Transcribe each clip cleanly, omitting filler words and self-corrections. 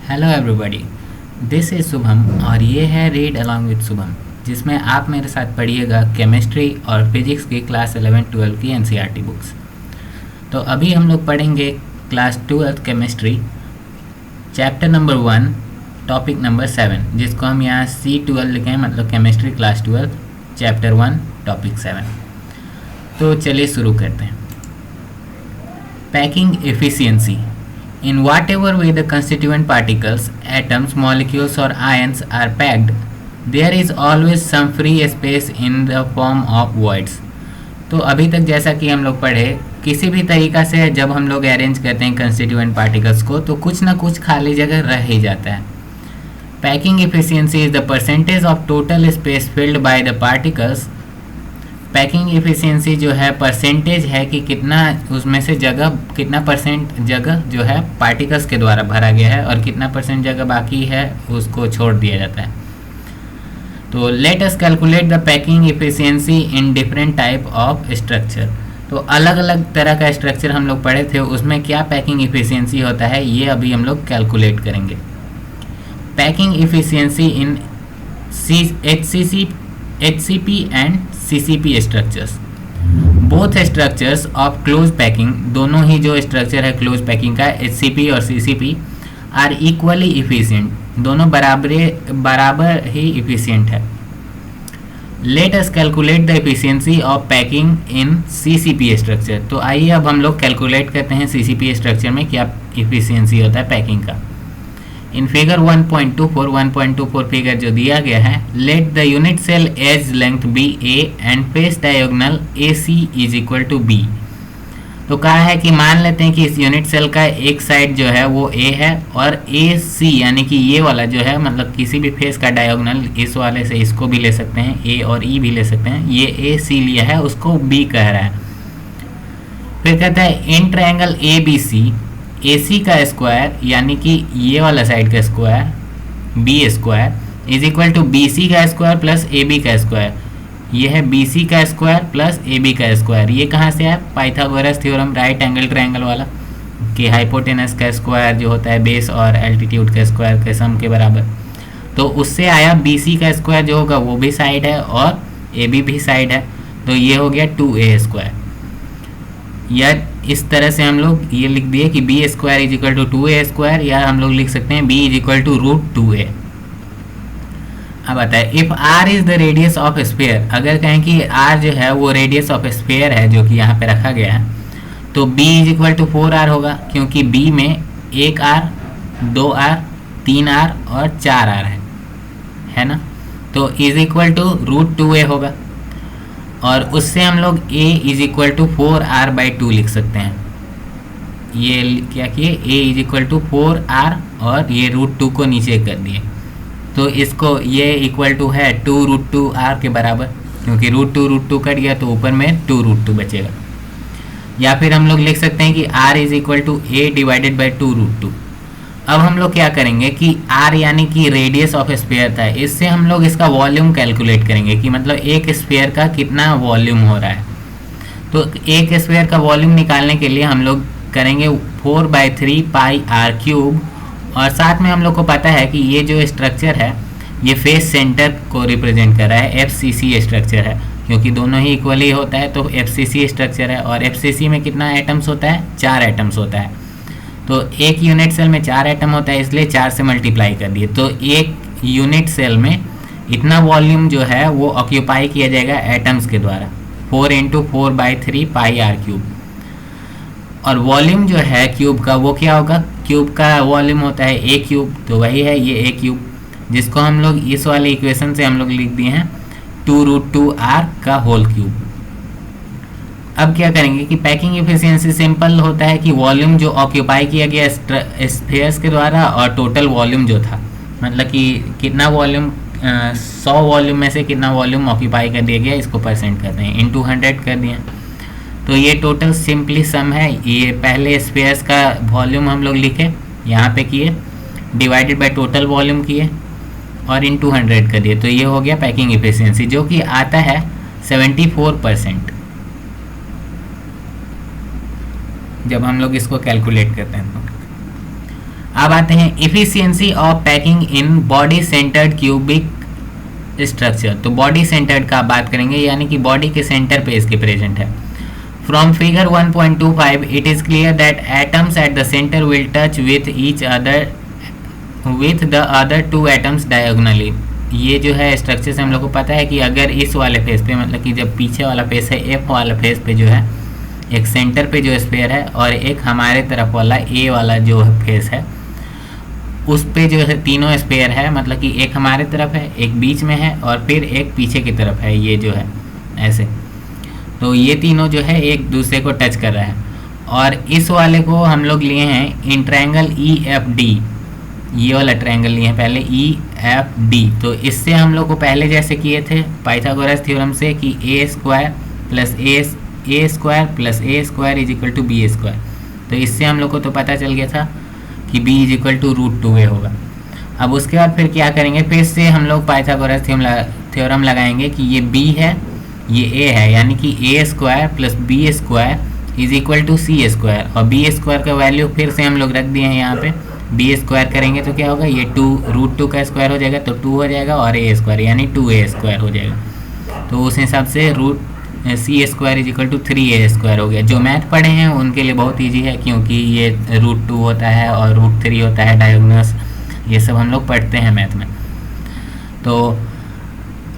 Hello everybody, this is Shubham और ये है रीड अलॉन्ग विद शुभम, जिसमें आप मेरे साथ पढ़िएगा केमिस्ट्री और फिजिक्स की क्लास 11-12 की एनसीईआरटी बुक्स। तो अभी हम लोग पढ़ेंगे class 12 chemistry, chapter number 1, topic number 7, जिसको हम यहाँ C12 लिखें, मतलब केमिस्ट्री क्लास 12 चैप्टर 1 टॉपिक 7। तो चलिए शुरू करते हैं। Packing efficiency. In whatever way the constituent particles, atoms, molecules or ions are packed, there is always some free space in the form of voids. तो अभी तक जैसा कि हम लोग पढ़े, किसी भी तरीक़ा से जब हम लोग अरेंज करते हैं कंस्टिट्यूएंट पार्टिकल्स को, तो कुछ ना कुछ खाली जगह रह ही जाता है। Packing efficiency is the percentage of total space filled by the particles. Packing efficiency जो है परसेंटेज है कि कितना उसमें से जगह, कितना परसेंट जगह जो है पार्टिकल्स के द्वारा भरा गया है और कितना परसेंट जगह बाकी है उसको छोड़ दिया जाता है। तो let us calculate the packing efficiency in different type of structure. तो अलग अलग तरह का स्ट्रक्चर हम लोग पढ़े थे, उसमें क्या पैकिंग एफिशिएंसी होता है ये अभी हम लोग कैलकुलेट करेंगे। Packing efficiency in HCP and CCP structures. Both structures of close packing, दोनों ही जो स्ट्रक्चर है क्लोज पैकिंग का, HCP और CCP, आर इक्वली इफिशिएंट, दोनों बराबर ही इफिशिएंट है। Let us calculate the efficiency of packing in CCP structure. तो आइए अब हम लोग कैलकुलेट करते हैं CCP स्ट्रक्चर में क्या इफिशिएंसी होता है पैकिंग का। इन फिगर 1.24 फिगर जो दिया गया है, let the unit cell edge length be a and face diagonal AC is equal to B। तो कहा है कि मान लेते हैं कि इस यूनिट सेल का एक साइड जो है वो A है और AC यानी कि ये वाला जो है, मतलब किसी भी फेस का डायगोनल, इस वाले से इसको भी ले सकते हैं, A और E भी ले सकते हैं, ये AC लिया है उसको B कह रहा है। फिर कहता है इन ट्रायंगल ABC AC का स्क्वायर यानी कि ये वाला साइड का square B square is equal to BC का स्क्वायर प्लस AB का स्क्वायर। ये है BC का स्क्वायर प्लस AB का स्क्वायर। ये कहाँ से है? Pythagoras theorem, right angle triangle वाला, कि हाइपोटेनस का स्क्वायर जो होता है बेस और एल्टीट्यूड का स्क्वायर के सम के बराबर। तो उससे आया BC का स्क्वायर जो होगा वो भी साइड है और AB भी साइड है, तो ये हो गया 2A स्क्वायर। या इस तरह से हम लोग ये लिख दिए कि B square is equal to 2A square, या हम लोग लिख सकते हैं B is equal to √2A। अब आता है if R is the radius of sphere. अगर कहें कि R जो है वो रेडियस ऑफ स्फीयर है जो कि यहाँ पे रखा गया है, तो B is equal to 4R होगा, क्योंकि B में 1R, 2R, 3R और 4R है ना। तो इज इक्वल टू √2A होगा, और उससे हम लोग A is equal to 4R/2 लिख सकते हैं। ये क्या किए, A is equal to 4R और ये √2 को नीचे कर दिए, तो इसको ये इक्वल टू है 2√2R के बराबर, क्योंकि √2 कट गया तो ऊपर में 2√2 बचेगा। या फिर हम लोग लिख सकते हैं कि R is equal to A divided by 2√2। अब हम लोग क्या करेंगे कि R यानी कि रेडियस ऑफ स्फीयर था, इससे हम लोग इसका वॉल्यूम कैलकुलेट करेंगे कि मतलब एक स्फीयर का कितना वॉल्यूम हो रहा है। तो एक स्फीयर का वॉल्यूम निकालने के लिए हम लोग करेंगे 4/3 πr³, और साथ में हम लोग को पता है कि ये जो स्ट्रक्चर है ये फेस सेंटर को रिप्रेजेंट कर रहा है, FCC स्ट्रक्चर है, क्योंकि दोनों ही इक्वली होता है तो FCC स्ट्रक्चर है। और FCC में कितना एटम्स होता है? 4 एटम्स होता है। तो एक यूनिट सेल में 4 एटम होता है, इसलिए 4 से मल्टीप्लाई कर दिए, तो एक यूनिट सेल में इतना वॉल्यूम जो है वो ऑक्यूपाई किया जाएगा एटम्स के द्वारा, 4 × 4/3 πr³। और वॉल्यूम जो है क्यूब का वो क्या होगा? क्यूब का वॉल्यूम होता है A³, तो वही है ये A³, जिसको हम लोग इस वाले इक्वेशन से हम लोग लिख दिए हैं 2√2R का होल क्यूब। अब क्या करेंगे कि पैकिंग एफिशिएंसी सिंपल होता है कि वॉल्यूम जो ऑक्यूपाई किया गया स्फीयर्स के द्वारा और टोटल वॉल्यूम जो था, मतलब कि कितना वॉल्यूम 100 वॉल्यूम में से कितना वॉल्यूम ऑक्यूपाई कर दिया गया, इसको परसेंट करते हैं, इंटू 100 कर दिए। तो ये टोटल सिंपली सम है। ये पहले स्फीयर्स का वॉल्यूम हम लोग लिखे, यहाँ पे किए, डिवाइडेड बाय टोटल वॉल्यूम किए और इंटू 100 कर दिए, तो ये हो गया पैकिंग एफिशिएंसी, जो कि आता है 74% जब हम लोग इसको कैलकुलेट करते हैं। अब आते हैं efficiency of packing in body centred cubic structure. तो बॉडी सेंटर्ड का बात करेंगे, यानी कि बॉडी के सेंटर पे इसके प्रेजेंट है। From figure 1.25 it is clear that atoms at the centre will touch with each other with the other two atoms diagonally. ये जो है स्ट्रक्चर से हम लोग को पता है कि अगर इस वाले फेस पे, मतलब कि जब पीछे वाला फेस है एफ वाला फेस पे जो है एक सेंटर पे जो स्फीयर है और एक हमारे तरफ वाला ए वाला जो फेस है उस पे जो है तीनों स्फीयर है, मतलब कि एक हमारे तरफ है, एक बीच में है और फिर एक पीछे की तरफ है, ये जो है ऐसे। तो ये तीनों जो है एक दूसरे को टच कर रहा है। और इस वाले को हम लोग लिए हैं इन ट्रायंगल EFD, ये वाला ट्रायंगल लिए हैं पहले EFD। तो इससे हम लोग को पहले जैसे किए थे पाइथागोरस थ्योरम से कि a square plus a square is equal to b square. तो इससे हम लोग को तो पता चल गया था कि b is equal to √2a होगा। अब उसके बाद फिर क्या करेंगे, फिर से हम लोग पाइथागोरस थ्योरम लगाएंगे कि ये b है ये a है, यानी कि a square plus b square is equal to c square. और b स्क्वायर का वैल्यू फिर से हम लोग रख दिए हैं यहाँ पे, b स्क्वायर करेंगे तो क्या होगा, ये √2 का स्क्वायर हो जाएगा तो 2 हो जाएगा और a स्क्वायर यानी 2a स्क्वायर हो जाएगा। तो उस हिसाब से c square is equal to 3a square हो गया। जो मैथ पढ़े हैं उनके लिए बहुत ईजी है, क्योंकि ये √2 होता है और √3 होता है डायगोनल्स, ये सब हम लोग पढ़ते हैं मैथ में। तो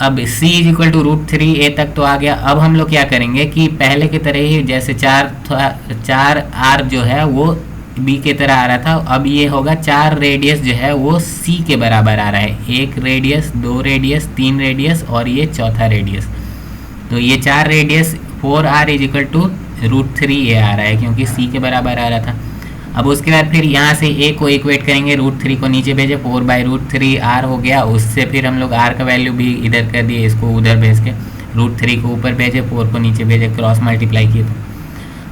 अब c is equal to √3a तक तो आ गया। अब हम लोग क्या करेंगे कि पहले की तरह ही जैसे 4 r जो है वो b की तरह आ रहा था, अब ये होगा 4 रेडियस जो है वो c के बराबर आ रहा है, 1 रेडियस 2 रेडियस 3 रेडियस और ये चौथा रेडियस। तो ये 4 radius 4r is equal to √3a आ रहा है, क्योंकि c के बराबर आ रहा था। अब उसके बाद फिर यहाँ से a को इक्वेट करेंगे, √3 को नीचे भेजे, 4/√3r हो गया। उससे फिर हम लोग r का वैल्यू भी इधर कर दिए, इसको उधर भेज के √3 को ऊपर भेजे, 4 को नीचे भेजे, क्रॉस मल्टीप्लाई किए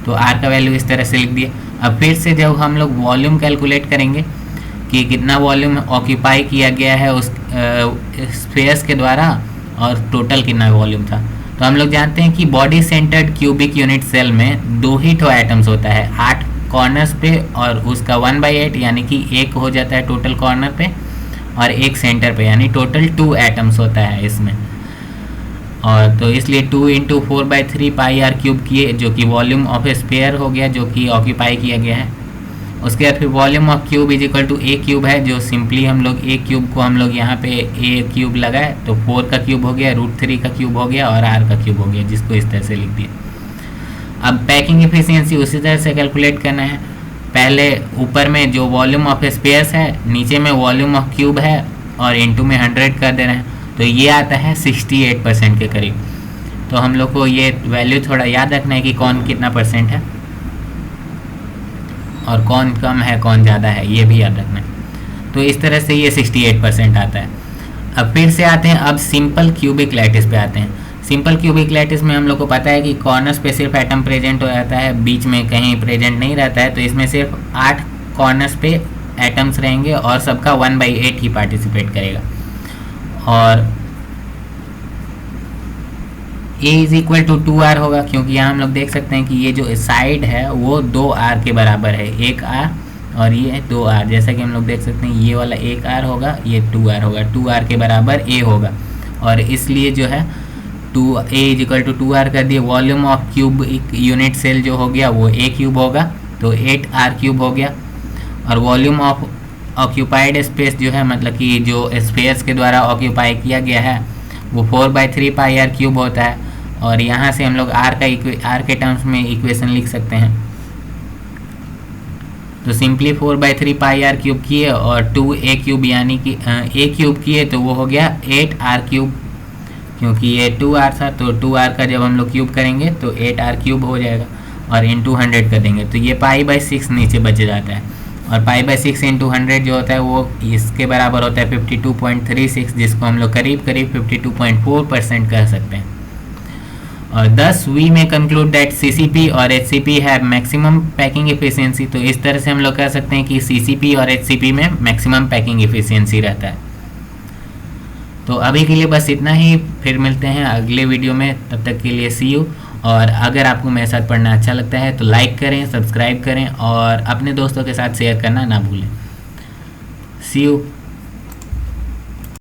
तो r का वैल्यू इस तरह से लिख दिए। अब फिर से जब हम लोग वॉल्यूम कैलकुलेट करेंगे कि कितना वॉल्यूम ऑक्यूपाई किया गया है उस स्फीयर्स के द्वारा और टोटल कितना वॉल्यूम था, तो हम लोग जानते हैं कि body centred cubic unit cell में 2 ही ठो एटम्स होता है 8 कॉर्नर्स पे, और उसका 1/8 यानी कि 1 हो जाता है टोटल कॉर्नर पे और एक सेंटर पे, यानी टोटल 2 एटम्स होता है इसमें। और तो इसलिए 2 × 4/3 πr³ किए, जो कि वॉल्यूम ऑफ स्फीयर हो गया, जो कि ऑक्यूपाई किया गया है। उसके बाद फिर volume of cube is equal to a³ है, जो सिंपली हम लोग a³ को हम लोग यहाँ पे a³ लगाए तो 4 का क्यूब हो गया, √3 का क्यूब हो गया और r का क्यूब हो गया, जिसको इस तरह से लिख दिया। अब पैकिंग एफिशिएंसी उसी तरह से कैलकुलेट करना है। पहले ऊपर में जो वॉल्यूम ऑफ स्पेयर्स है, नीचे में वॉल्यूम ऑफ क्यूब है और इनटू में 100 कर दे रहे हैं, तो ये आता है 68% के करीब। तो हम लोग को ये वैल्यू थोड़ा याद रखना है कि कौन कितना परसेंट है और कौन कम है कौन ज़्यादा है, ये भी याद रखना है। तो इस तरह से ये 68% आता है। अब फिर से आते हैं, अब सिंपल क्यूबिक लैटिस पे आते हैं। सिंपल क्यूबिक लैटिस में हम लोग को पता है कि कॉर्नर्स पे सिर्फ एटम प्रेजेंट हो जाता है, बीच में कहीं प्रेजेंट नहीं रहता है। तो इसमें सिर्फ 8 कॉर्नर्स पे एटम्स रहेंगे और सबका 1/8 ही पार्टिसिपेट करेगा। और a is equal to 2r होगा, क्योंकि यहाँ हम लोग देख सकते हैं कि ये जो साइड है वो 2r के बराबर है, 1r और ये 2r। जैसा कि हम लोग देख सकते हैं ये वाला 1r होगा, ये 2r होगा, 2r के बराबर a होगा। और इसलिए जो है a is equal to 2r कर दिए। Volume of cube unit cell जो हो गया वो a³ होगा, तो 8r³ हो गया। और वॉल्यूम ऑफ ऑक्यूपाइड स्पेस जो है, मतलब कि जो स्पेस के द्वारा ऑक्यूपाई किया गया है वो 4/3 πr³ होता है। और यहाँ से हम लोग r के टर्म्स में इक्वेशन लिख सकते हैं। तो सिंपली 4/3 πr³ किए और 2a³ यानी कि a³ किए तो वो हो गया 8r³, क्योंकि ये 2r था तो 2r का जब हम लोग क्यूब करेंगे तो 8r³ हो जाएगा और इंटू 100 कर देंगे तो ये π/6 नीचे बच जाता है। और π/6 इंटू 100 जो होता है वो इसके बराबर होता है 52.36, जिसको हम लोग करीब करीब 52.4% कह सकते हैं। और thus we may conclude that CCP और HCP have maximum packing efficiency। तो इस तरह से हम लोग कह सकते हैं कि CCP और HCP में मैक्सिमम पैकिंग एफिशिएंसी रहता है। तो अभी के लिए बस इतना ही, फिर मिलते हैं अगले वीडियो में, तब तक के लिए सी यू। और अगर आपको मेरे साथ पढ़ना अच्छा लगता है तो लाइक करें, सब्सक्राइब करें और अपने दोस्तों के साथ शेयर करना ना भूलें। सी यू।